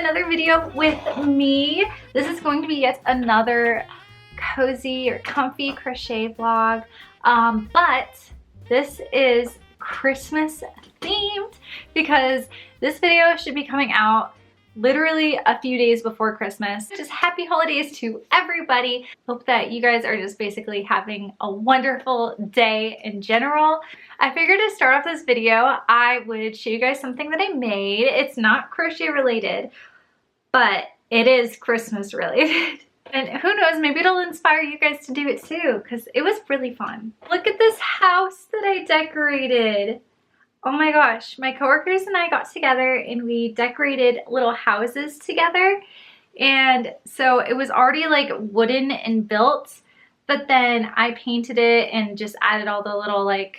another video with me. This is going to be yet another cozy or comfy crochet vlog, but this is Christmas themed because this video should be coming out literally a few days before Christmas. Just happy holidays to everybody. Hope that you guys are just basically having a wonderful day in general. I figured to start off this video, I would show you guys something that I made. It's not crochet related, but it is Christmas related. And who knows, maybe it'll inspire you guys to do it too, because it was really fun. Look at this house that I decorated. Oh my gosh, my coworkers and I got together and we decorated little houses together. And so it was already like wooden and built, but then I painted it and just added all the little like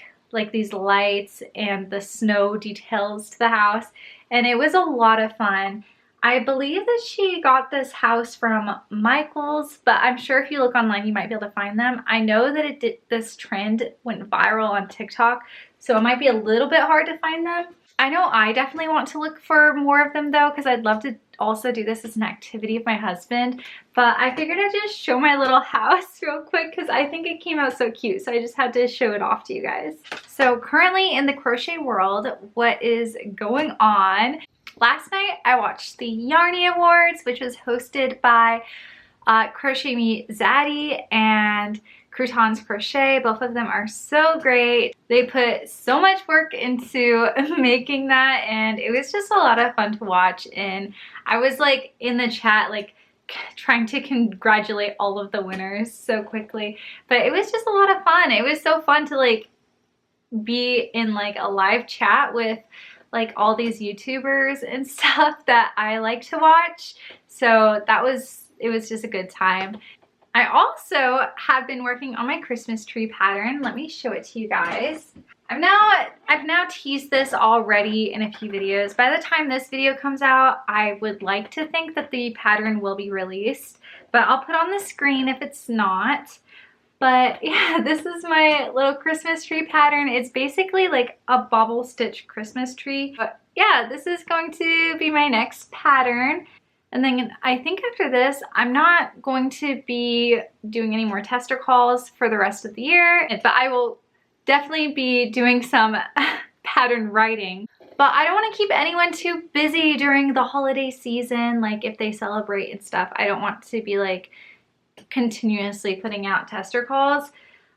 these lights and the snow details to the house. And it was a lot of fun. I believe that she got this house from Michael's, but I'm sure if you look online, you might be able to find them. I know that this trend went viral on TikTok, so it might be a little bit hard to find them. I know I definitely want to look for more of them though, because I'd love to also do this as an activity with my husband, but I figured I'd just show my little house real quick because I think it came out so cute, so I just had to show it off to you guys. So currently in the crochet world, what is going on? Last night I watched the Yarny Awards, which was hosted by Crochet Me Zaddy and Croutons Crochet. Both of them are so great. They put so much work into making that, and it was just a lot of fun to watch. And I was like in the chat like trying to congratulate all of the winners so quickly, but it was just a lot of fun. It was so fun to like be in like a live chat with like all these YouTubers and stuff that I like to watch. So it was just a good time. I also have been working on my Christmas tree pattern. Let me show it to you guys. I've now teased this already in a few videos. By the time this video comes out, I would like to think that the pattern will be released, but I'll put on the screen if it's not. But yeah, this is my little Christmas tree pattern. It's basically like a bobble stitch Christmas tree. But yeah, this is going to be my next pattern. And then I think after this, I'm not going to be doing any more tester calls for the rest of the year, but I will definitely be doing some pattern writing. But I don't want to keep anyone too busy during the holiday season, like if they celebrate and stuff. I don't want to be like continuously putting out tester calls.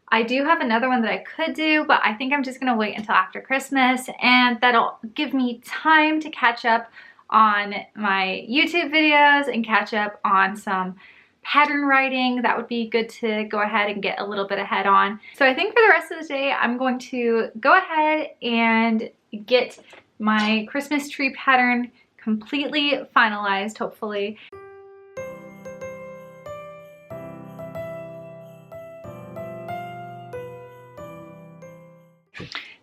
I do have another one that I could do, but I think I'm just gonna wait until after Christmas, and that'll give me time to catch up on my YouTube videos and catch up on some pattern writing. That would be good to go ahead and get a little bit ahead on. So I think for the rest of the day, I'm going to go ahead and get my Christmas tree pattern completely finalized, hopefully.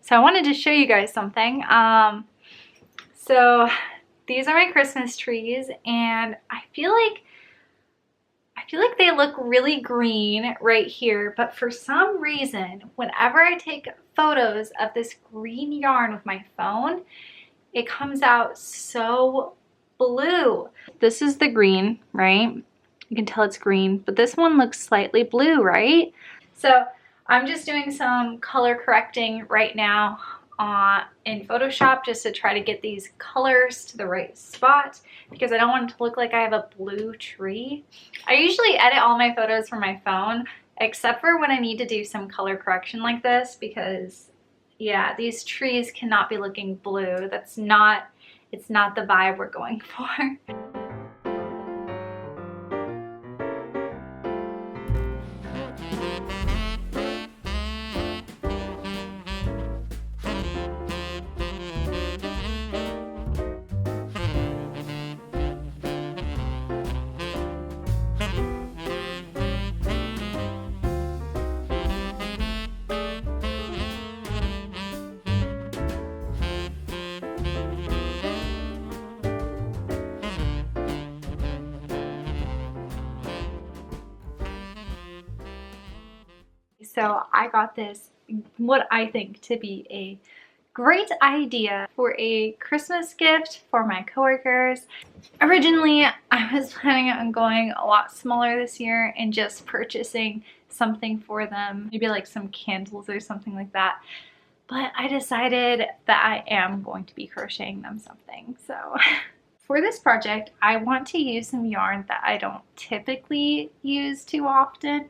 So I wanted to show you guys something. So these are my Christmas trees, and I feel like they look really green right here, but for some reason, whenever I take photos of this green yarn with my phone, it comes out so blue. This is the green, right? You can tell it's green, but this one looks slightly blue, right? So I'm just doing some color correcting right now in Photoshop just to try to get these colors to the right spot because I don't want it to look like I have a blue tree. I usually edit all my photos from my phone except for when I need to do some color correction like this because yeah, these trees cannot be looking blue. It's not the vibe we're going for. So I got this, what I think to be a great idea for a Christmas gift for my coworkers. Originally, I was planning on going a lot smaller this year and just purchasing something for them, maybe like some candles or something like that. But I decided that I am going to be crocheting them something. So for this project, I want to use some yarn that I don't typically use too often,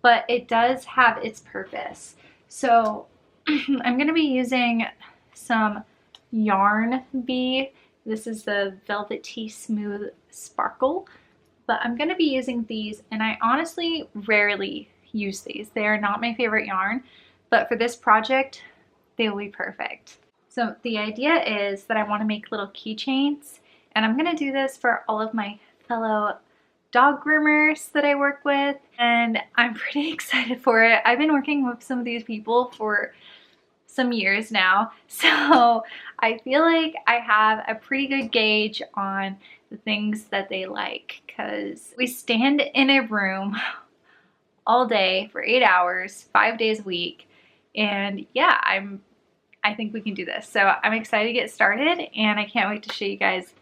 but it does have its purpose. So I'm going to be using some Yarn Bee. This is the Velvety Smooth Sparkle, but I'm going to be using these, and I honestly rarely use these. They are not my favorite yarn, but for this project, they will be perfect. So the idea is that I want to make little keychains, and I'm going to do this for all of my fellow dog groomers that I work with, and I'm pretty excited for it. I've been working with some of these people for some years now, so I feel like I have a pretty good gauge on the things that they like, because we stand in a room all day for 8 hours, 5 days a week, and yeah, I think we can do this. So I'm excited to get started, and I can't wait to show you guys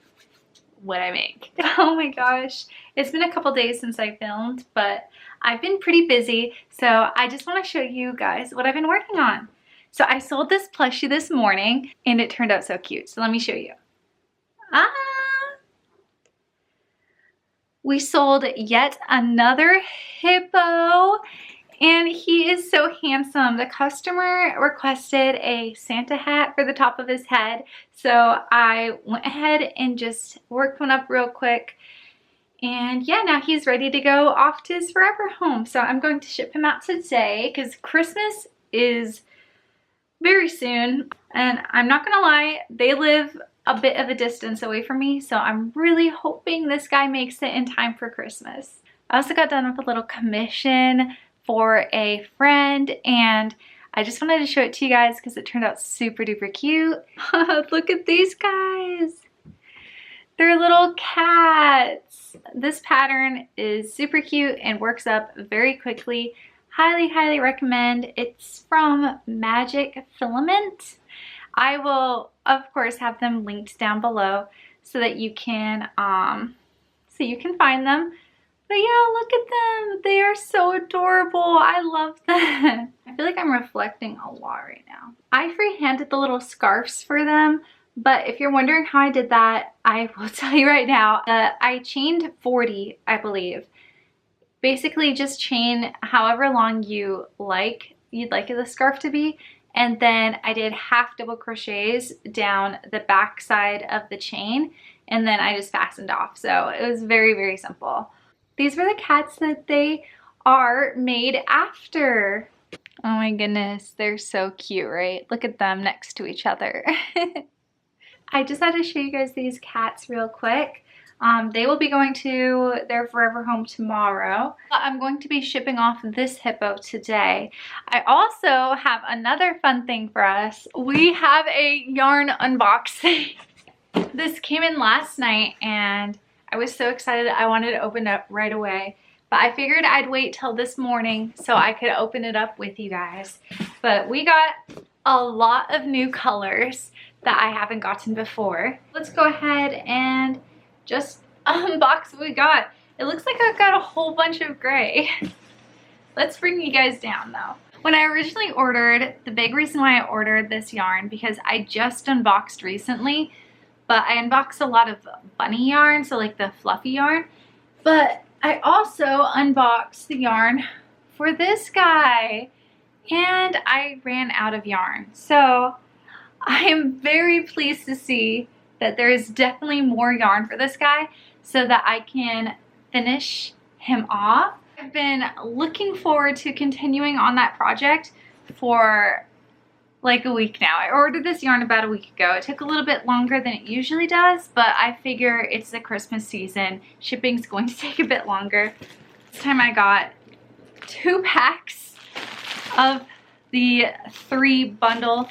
what I make. Oh my gosh, it's been a couple days since I filmed, but I've been pretty busy, so I just want to show you guys what I've been working on. So I sold this plushie this morning, and it turned out so cute. So let me show you. We sold yet another hippo, and he is so handsome. The customer requested a Santa hat for the top of his head, so I went ahead and just worked one up real quick. And yeah, now he's ready to go off to his forever home. So I'm going to ship him out today because Christmas is very soon, and I'm not gonna lie, they live a bit of a distance away from me, so I'm really hoping this guy makes it in time for Christmas. I also got done with a little commission for a friend, and I just wanted to show it to you guys because it turned out super duper cute. Look at these guys. They're little cats. This pattern is super cute and works up very quickly. Highly recommend. It's from Magic Filament. I will of course have them linked down below so that you can find them. But yeah, look at them. They are so adorable. I love them. I feel like I'm reflecting a lot right now. I freehanded the little scarves for them, but if you're wondering how I did that, I will tell you right now. I chained 40, I believe. Basically just chain however long you'd like the scarf to be, and then I did half double crochets down the back side of the chain, and then I just fastened off. So it was very simple. These were the cats that they are made after. Oh my goodness, they're so cute, right? Look at them next to each other. I just had to show you guys these cats real quick. They will be going to their forever home tomorrow. I'm going to be shipping off this hippo today. I also have another fun thing for us. We have a yarn unboxing. This came in last night, and I was so excited I wanted to open it up right away. But I figured I'd wait till this morning so I could open it up with you guys. But we got a lot of new colors that I haven't gotten before. Let's go ahead and just unbox what we got. It looks like I've got a whole bunch of gray. Let's bring you guys down though. When I originally ordered, the big reason why I ordered this yarn, because I just unboxed recently, but I unboxed a lot of bunny yarn, so like the fluffy yarn, but I also unboxed the yarn for this guy, and I ran out of yarn. So I am very pleased to see that there is definitely more yarn for this guy so that I can finish him off. I've been looking forward to continuing on that project for like a week now. I ordered this yarn about a week ago. It took a little bit longer than it usually does, but I figure it's the Christmas season. Shipping's going to take a bit longer. This time I got 2 packs of the 3 bundle.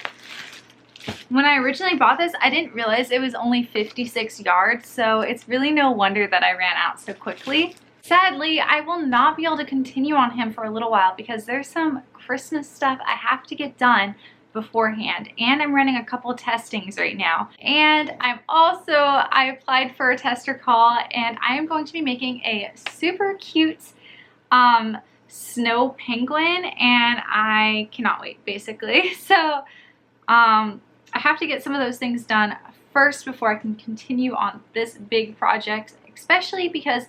When I originally bought this, I didn't realize it was only 56 yards, so it's really no wonder that I ran out so quickly. Sadly, I will not be able to continue on him for a little while because there's some Christmas stuff I have to get done beforehand, and I'm running a couple testings right now. And I applied for a tester call, and I am going to be making a super cute snow penguin, and I cannot wait, basically. So I have to get some of those things done first before I can continue on this big project, especially because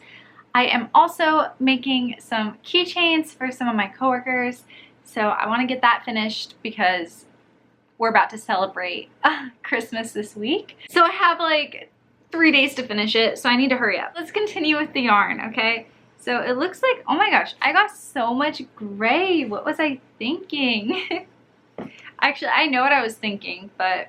I am also making some keychains for some of my coworkers. So I want to get that finished because we're about to celebrate Christmas this week. So I have like 3 days to finish it, so I need to hurry up. Let's continue with the yarn, okay? So it looks like, oh my gosh, I got so much gray. What was I thinking? Actually, I know what I was thinking, but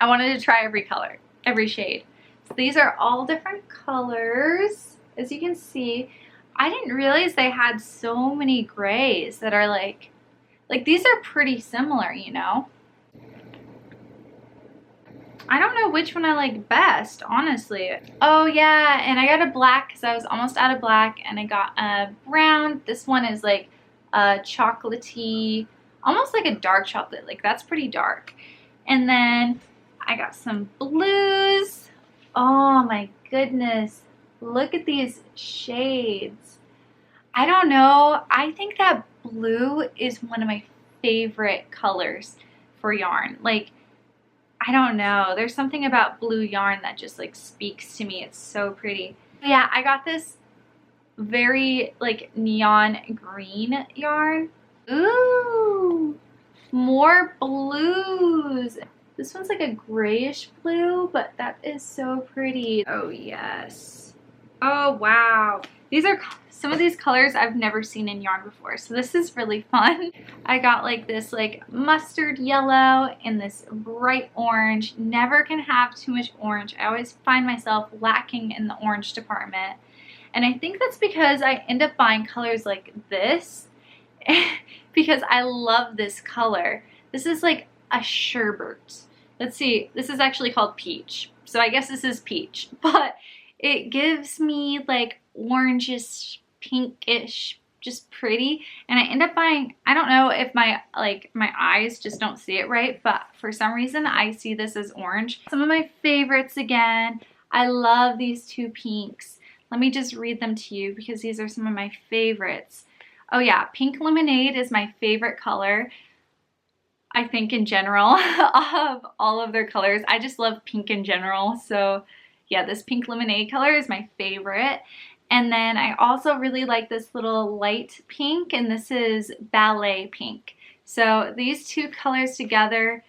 I wanted to try every color, every shade. So these are all different colors. As you can see, I didn't realize they had so many grays that are like these are pretty similar, you know? I don't know which one I like best, honestly. Oh yeah, and I got a black because I was almost out of black, and I got a brown. This one is like a chocolatey, almost like a dark chocolate. Like that's pretty dark. And then I got some blues. Oh my goodness. Look at these shades. I don't know. I think that blue is one of my favorite colors for yarn. Like, I don't know. There's something about blue yarn that just like speaks to me. It's so pretty. Yeah, I got this very like neon green yarn. Ooh, more blues. This one's like a grayish blue, but that is so pretty. Oh yes. Oh wow. These are some of these colors I've never seen in yarn before, so this is really fun. I got like this like mustard yellow and this bright orange. Never can have too much orange. I always find myself lacking in the orange department. And I think that's because I end up buying colors like this because I love this color. This is like a sherbet. Let's see, this is actually called peach. So I guess this is peach, but it gives me like orangish, pinkish, just pretty. And I end up buying, I don't know if my eyes just don't see it right, but for some reason I see this as orange. Some of my favorites again, I love these two pinks. Let me just read them to you because these are some of my favorites. Oh yeah, pink lemonade is my favorite color. I think in general of all of their colors. I just love pink in general. So yeah, this pink lemonade color is my favorite. And then I also really like this little light pink, and this is ballet pink. So these two colors together,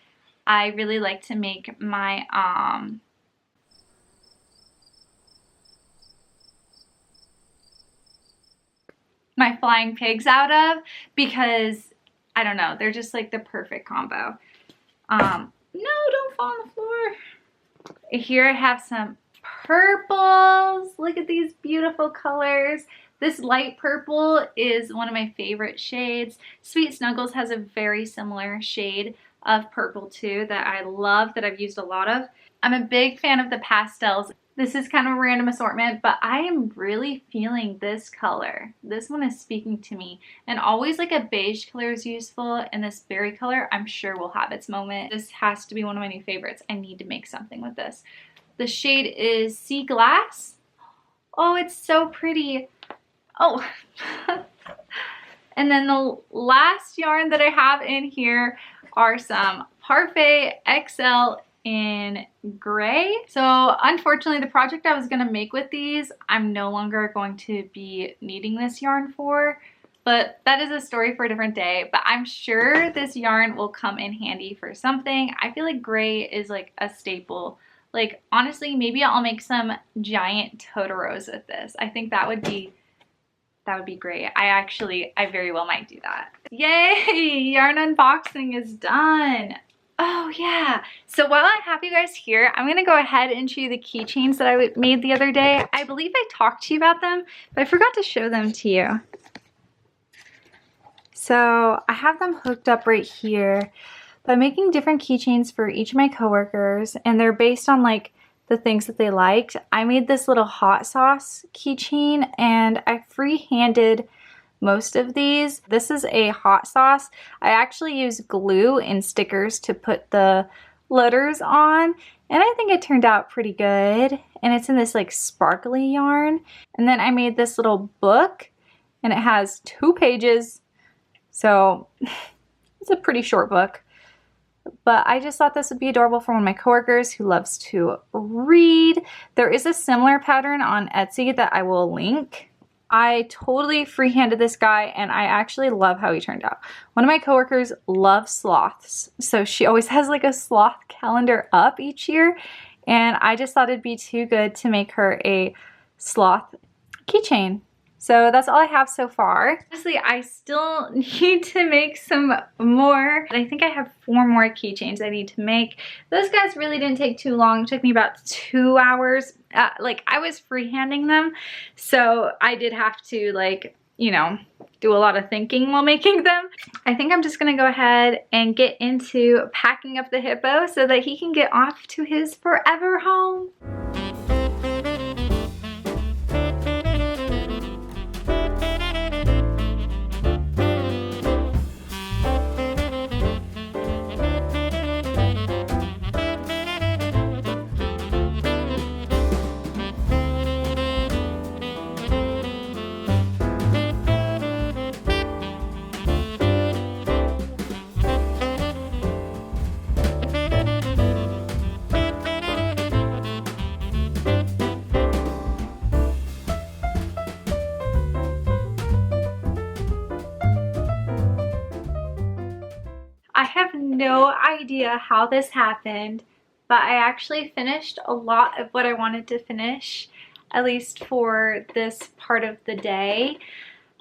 I really like to make my my flying pigs out of, because I don't know, they're just like the perfect combo. No, don't fall on the floor. Here I have some purples. Look at these beautiful colors. This light purple is one of my favorite shades. Sweet Snuggles has a very similar shade of purple too that I love, that I've used a lot of. I'm a big fan of the pastels. This is kind of a random assortment, but I am really feeling this color. This one is speaking to me. And always like a beige color is useful, and this berry color I'm sure will have its moment. This has to be one of my new favorites. I need to make something with this. The shade is Sea Glass. Oh, it's so pretty. Oh. And then the last yarn that I have in here are some Parfait XL in gray. So unfortunately, the project I was gonna make with these, I'm no longer going to be needing this yarn for, but that is a story for a different day. But I'm sure this yarn will come in handy for something. I feel like gray is like a staple. Like honestly, maybe I'll make some giant Totoros with this. I think that would be great. I very well might do that. Yay! Yarn unboxing is done. Oh yeah, so while I have you guys here, I'm gonna go ahead and show you the keychains that I made the other day. I believe I talked to you about them, but I forgot to show them to you. So I have them hooked up right here. But I'm making different keychains for each of my coworkers, and they're based on like the things that they liked. I made this little hot sauce keychain, and I free-handed most of these. This is a hot sauce. I actually use glue and stickers to put the letters on, and I think it turned out pretty good. And it's in this like sparkly yarn. And then I made this little book, and it has 2 pages, so it's a pretty short book. But I just thought this would be adorable for one of my coworkers who loves to read. There is a similar pattern on Etsy that I will link. I totally freehanded this guy, and I actually love how he turned out. One of my coworkers loves sloths, so she always has like a sloth calendar up each year, and I just thought it'd be too good to make her a sloth keychain. So that's all I have so far. Honestly, I still need to make some more. I think I have 4 more keychains I need to make. Those guys really didn't take too long. It took me about 2 hours. Like, I was freehanding them, so I did have to, like, you know, do a lot of thinking while making them. I think I'm just gonna go ahead and get into packing up the hippo so that he can get off to his forever home. I have no idea how this happened, but I actually finished a lot of what I wanted to finish, at least for this part of the day.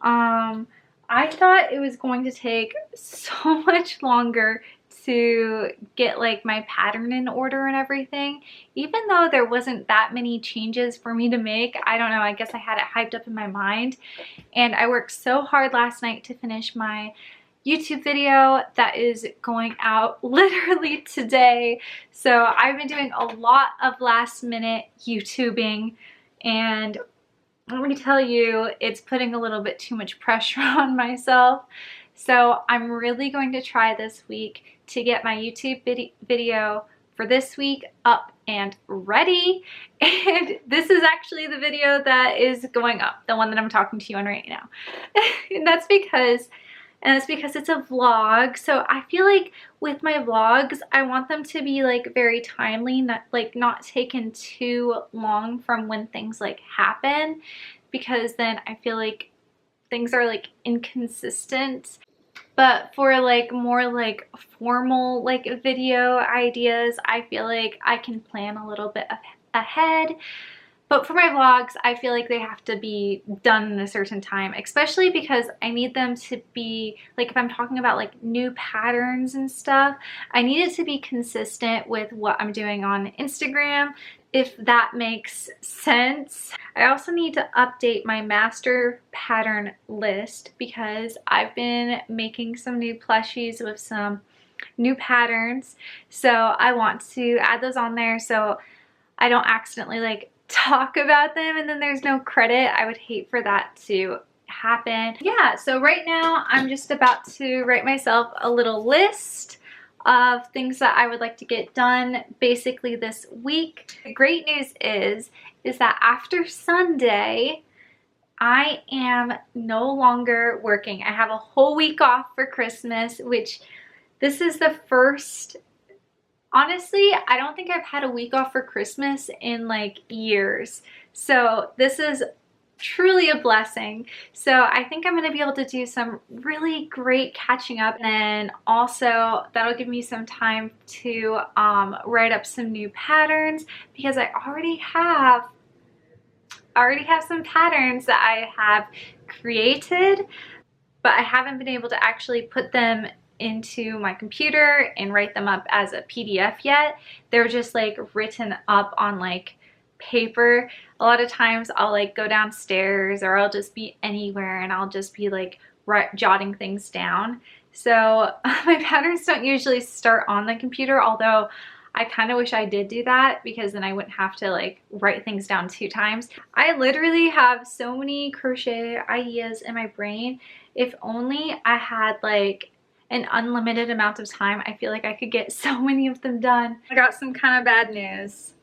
I thought it was going to take so much longer to get like my pattern in order and everything, even though there wasn't that many changes for me to make. I don't know, I guess I had it hyped up in my mind, and I worked so hard last night to finish my YouTube video that is going out literally today. So I've been doing a lot of last minute YouTubing, and let me tell you, it's putting a little bit too much pressure on myself. So I'm really going to try this week to get my YouTube video for this week up and ready. And this is actually the video that is going up, the one that I'm talking to you on right now. And that's because it's a vlog. So I feel like with my vlogs, I want them to be like very timely, not taken too long from when things like happen, because then I feel like things are like inconsistent. But for like more like formal like video ideas, I feel like I can plan a little bit ahead. But for my vlogs, I feel like they have to be done in a certain time, especially because I need them to be, like if I'm talking about like new patterns and stuff, I need it to be consistent with what I'm doing on Instagram, if that makes sense. I also need to update my master pattern list because I've been making some new plushies with some new patterns. So I want to add those on there so I don't accidentally like talk about them and then there's no credit. I would hate for that to happen. Yeah, so right now I'm just about to write myself a little list of things that I would like to get done basically this week. The great news is that after Sunday, I am no longer working. I have a whole week off for Christmas, which this is the first. Honestly, I don't think I've had a week off for Christmas in like years. So this is truly a blessing. So I think I'm going to be able to do some really great catching up, and also that'll give me some time to write up some new patterns, because I already have some patterns that I have created, but I haven't been able to actually put them into my computer and write them up as a PDF yet. They're just like written up on like paper. A lot of times I'll like go downstairs or I'll just be anywhere and I'll just be like jotting things down. So my patterns don't usually start on the computer, although I kind of wish I did do that, because then I wouldn't have to like write things down 2 times. I literally have so many crochet ideas in my brain, If only I had like an unlimited amount of time, I feel like I could get so many of them done. I got some kind of bad news.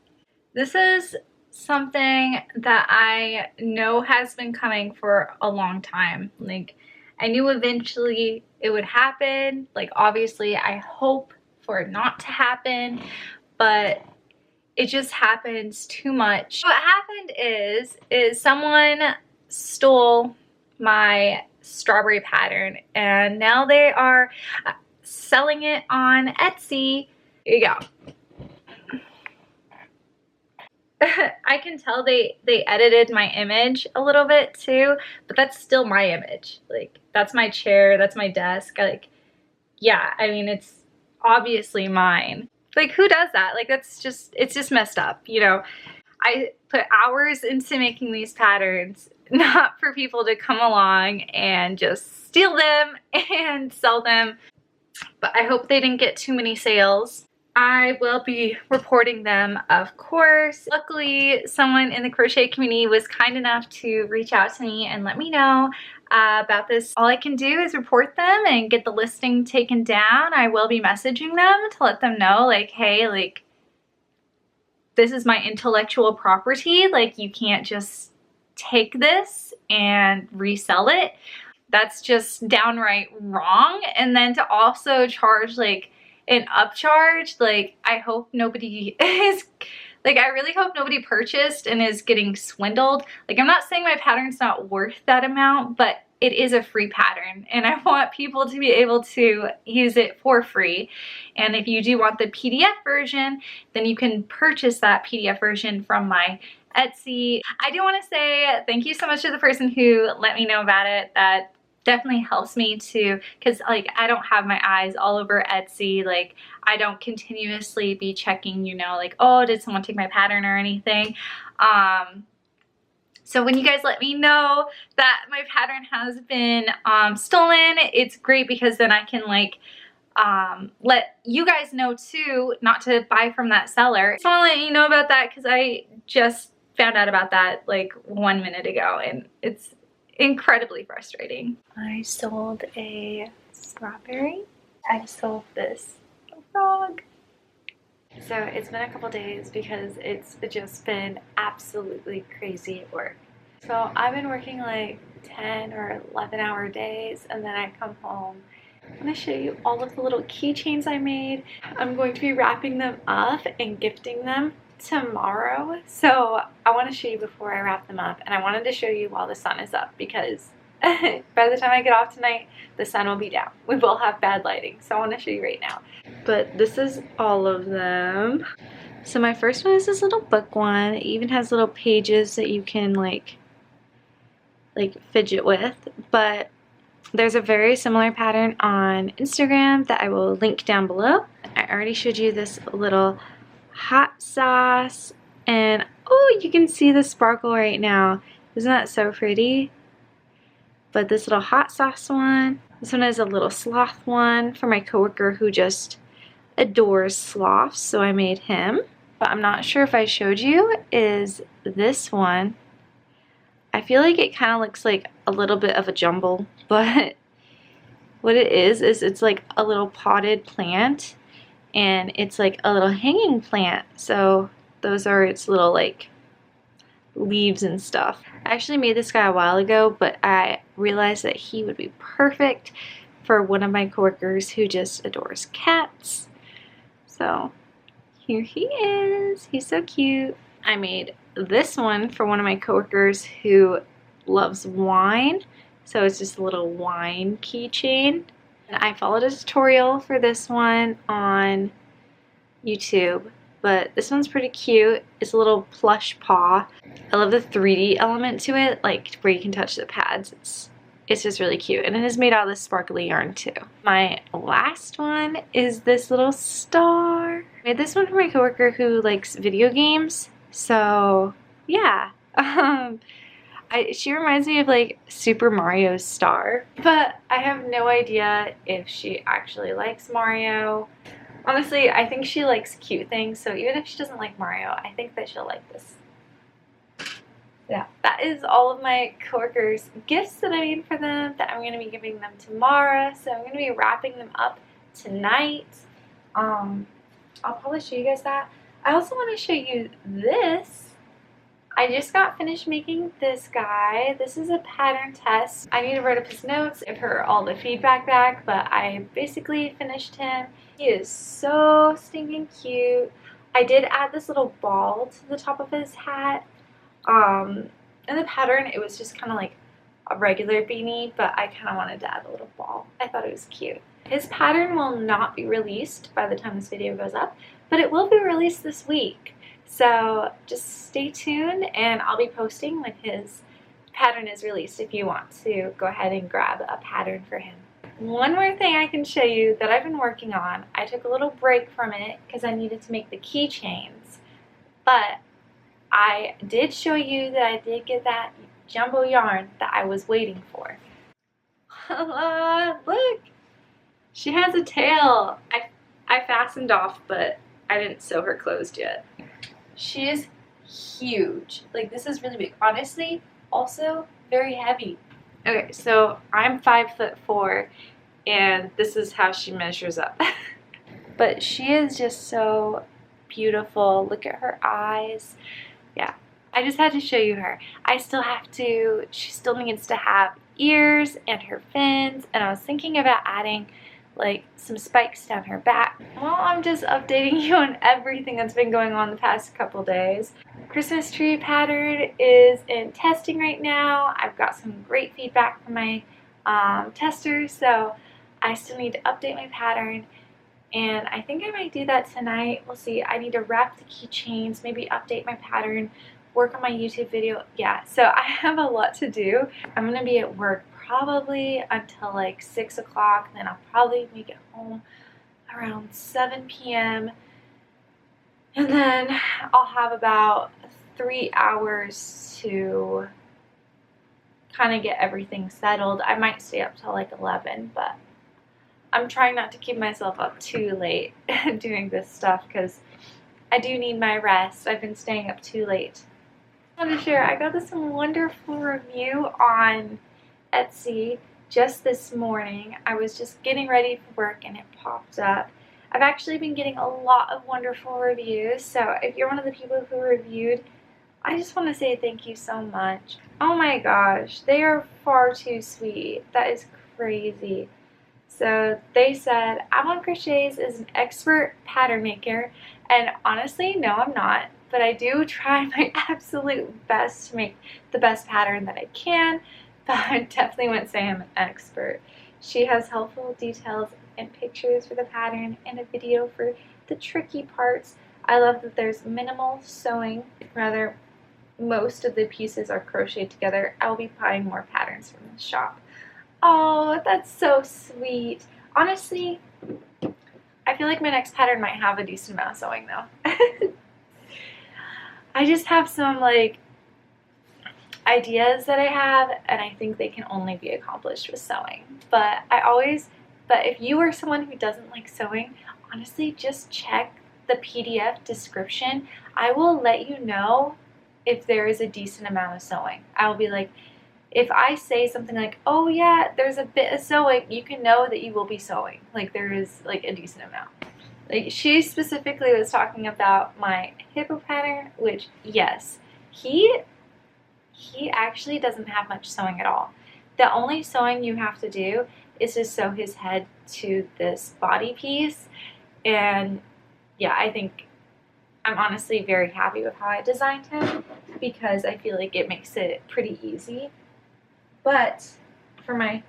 This is something that I know has been coming for a long time. Like, I knew eventually it would happen. Like, obviously I hope for it not to happen, but it just happens too much. What happened is someone stole my strawberry pattern and now they are selling it on Etsy. Here you go. I can tell they edited my image a little bit too, but that's still my image. Like, that's my chair, that's my desk. Like, yeah, I mean, it's obviously mine. Like, who does that? Like, that's just, it's just messed up, you know? I put hours into making these patterns, not for people to come along and just steal them and sell them. But I hope they didn't get too many sales. I will be reporting them, of course. Luckily, someone in the crochet community was kind enough to reach out to me and let me know about this. All I can do is report them and get the listing taken down. I will be messaging them to let them know, like, hey, like, this is my intellectual property. Like, you can't just take this and resell it. That's just downright wrong. And then to also charge like an upcharge, like, I hope nobody is, like, I really hope nobody purchased and is getting swindled. Like, I'm not saying my pattern's not worth that amount, but it is a free pattern and I want people to be able to use it for free. And if you do want the PDF version, then you can purchase that PDF version from my Etsy. I do want to say thank you so much to the person who let me know about it. That definitely helps me to, because like, I don't have my eyes all over Etsy. Like, I don't continuously be checking, you know, like, oh, did someone take my pattern or anything. So when you guys let me know that my pattern has been stolen, it's great because then I can like let you guys know too, not to buy from that seller. So I'll let you know about that because I just found out about that like 1 minute ago and it's incredibly frustrating. I sold a strawberry. I sold this frog. So it's been a couple days because it's just been absolutely crazy at work. So I've been working like 10 or 11-hour days and then I come home. I'm going to show you all of the little keychains I made. I'm going to be wrapping them up and gifting them tomorrow. So I want to show you before I wrap them up, and I wanted to show you while the sun is up because by the time I get off tonight, the sun will be down. We will have bad lighting, so I want to show you right now. But this is all of them. So my first one is this little book one. It even has little pages that you can like fidget with, but there's a very similar pattern on Instagram that I will link down below. I already showed you this little hot sauce, and oh, you can see the sparkle right now. Isn't that so pretty? But this little hot sauce one, this one is a little sloth one for my coworker who just adores sloths, so I made him. But I'm not sure if I showed you is this one. I feel like it kind of looks like a little bit of a jumble, but what it is it's like a little potted plant and it's like a little hanging plant. So those are its little like leaves and stuff. I actually made this guy a while ago, but I realized that he would be perfect for one of my coworkers who just adores cats. So here he is. He's so cute. I made this one for one of my coworkers who loves wine. So it's just a little wine keychain. And I followed a tutorial for this one on YouTube, but this one's pretty cute. It's a little plush paw. I love the 3D element to it, like where you can touch the pads. It's just really cute, and it is made out of this sparkly yarn too. My last one is this little star. I made this one for my coworker who likes video games. So yeah, she reminds me of like Super Mario's star, but I have no idea if she actually likes Mario. Honestly, I think she likes cute things, so even if she doesn't like Mario, I think that she'll like this. yeah, that is all of my coworkers' gifts that I made for them that I'm going to be giving them tomorrow. So I'm going to be wrapping them up tonight. I'll probably show you guys that. I also want to show you this. I just got finished making this guy. This is a pattern test. I need to write up his notes, give her all the feedback back, but I basically finished him. He is so stinking cute. I did add this little ball to the top of his hat. In the pattern, it was just kind of like a regular beanie, but I kind of wanted to add a little ball. I thought it was cute. His pattern will not be released by the time this video goes up, but it will be released this week. So just stay tuned and I'll be posting when his pattern is released if you want to go ahead and grab a pattern for him. One more thing I can show you that I've been working on. I took a little break from it because I needed to make the keychains, but I did show you that I did get that jumbo yarn that I was waiting for. Look! She has a tail. I fastened off, but I didn't sew her closed yet. She is huge. Like, this is really big. Honestly, also very heavy. Okay, so I'm 5'4", and this is how she measures up. But she is just so beautiful. Look at her eyes. Yeah, I just had to show you her. She still needs to have ears and her fins, and I was thinking about adding like some spikes down her back. Well, I'm just updating you on everything that's been going on the past couple days. Christmas tree pattern is in testing right now. I've got some great feedback from my testers, so I still need to update my pattern, and I think I might do that tonight. We'll see. I need to wrap the keychains, maybe update my pattern, work on my YouTube video. Yeah, so I have a lot to do. I'm gonna be at work probably until like 6 o'clock, then I'll probably make it home around 7 p.m. and then I'll have about 3 hours to kind of get everything settled. I might stay up till like 11, but I'm trying not to keep myself up too late doing this stuff because I do need my rest. I've been staying up too late. I want to share, I got this wonderful review on Etsy just this morning. I was just getting ready for work and it popped up. I've actually been getting a lot of wonderful reviews, so if you're one of the people who reviewed, I just want to say thank you so much. Oh my gosh, they are far too sweet. That is crazy. So they said, Avalon Crochets is an expert pattern maker, and honestly, no, I'm not, but I do try my absolute best to make the best pattern that I can, but I definitely wouldn't say I'm an expert. She has helpful details and pictures for the pattern and a video for the tricky parts. I love that there's minimal sewing, rather most of the pieces are crocheted together. I will be buying more patterns from this shop. Oh, that's so sweet. Honestly, I feel like my next pattern might have a decent amount of sewing though. I just have some like ideas that I have, and I think they can only be accomplished with sewing. But if you are someone who doesn't like sewing, honestly, just check the PDF description. I will let you know if there is a decent amount of sewing. I will be like, if I say something like, oh yeah, there's a bit of sewing, you can know that you will be sewing. Like, there is like a decent amount. Like, she specifically was talking about my hippo pattern, which, yes, he actually doesn't have much sewing at all. The only sewing you have to do is to sew his head to this body piece. And yeah, I think I'm honestly very happy with how I designed him because I feel like it makes it pretty easy. But for my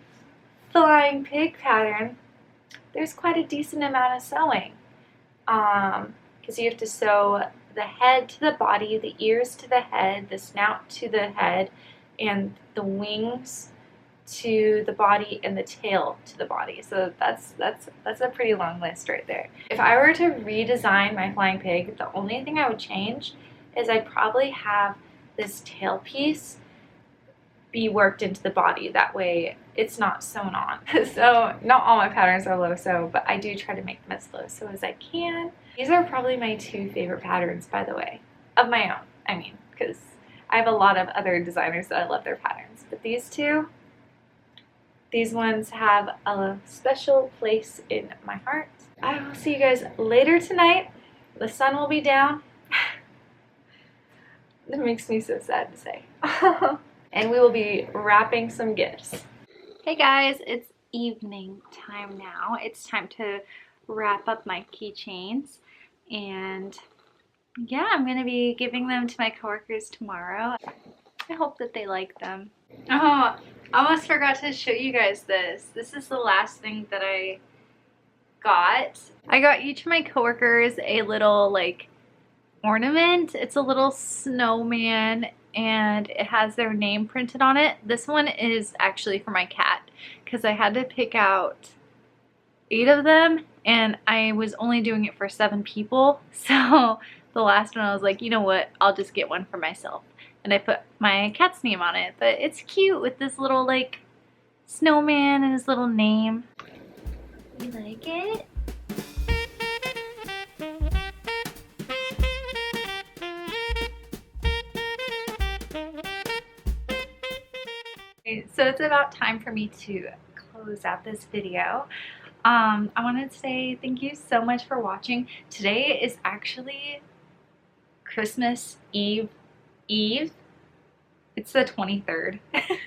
flying pig pattern, there's quite a decent amount of sewing. Because you have to sew the head to the body, the ears to the head, the snout to the head, and the wings to the body, and the tail to the body. So that's a pretty long list right there. If I were to redesign my flying pig, the only thing I would change is I'd probably have this tail piece be worked into the body. That way it's not sewn on. So not all my patterns are low sew, but I do try to make them as low sew as I can. These are probably my two favorite patterns, by the way, of my own. I mean, because I have a lot of other designers that I love their patterns, but these two, these ones have a special place in my heart. I will see you guys later tonight. The sun will be down. That makes me so sad to say. And we will be wrapping some gifts. Hey guys, it's evening time now. It's time to wrap up my keychains, and yeah, I'm gonna be giving them to my coworkers tomorrow. I hope that they like them. Oh, I almost forgot to show you guys this. This is the last thing that I got. I got each of my coworkers a little like ornament. It's a little snowman and it has their name printed on it. This one is actually for my cat because I had to pick out 8 of them and I was only doing it for 7 people. So the last one I was like, you know what, I'll just get one for myself. And I put my cat's name on it. But it's cute with this little like snowman and his little name. You like it? Okay, so it's about time for me to close out this video. I wanted to say thank you so much for watching. Today is actually Christmas Eve. It's the 23rd.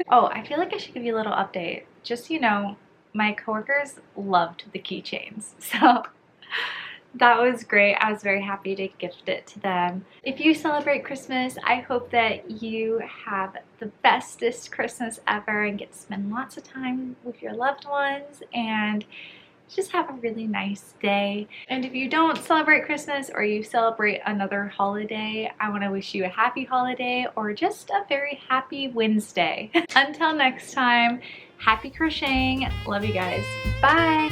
Oh, I feel like I should give you a little update. Just so you know, my coworkers loved the keychains. So that was great. I was very happy to gift it to them. If you celebrate Christmas, I hope that you have the bestest Christmas ever and get to spend lots of time with your loved ones and just have a really nice day. And if you don't celebrate Christmas or you celebrate another holiday, I want to wish you a happy holiday or just a very happy Wednesday. Until next time, happy crocheting. Love you guys. Bye.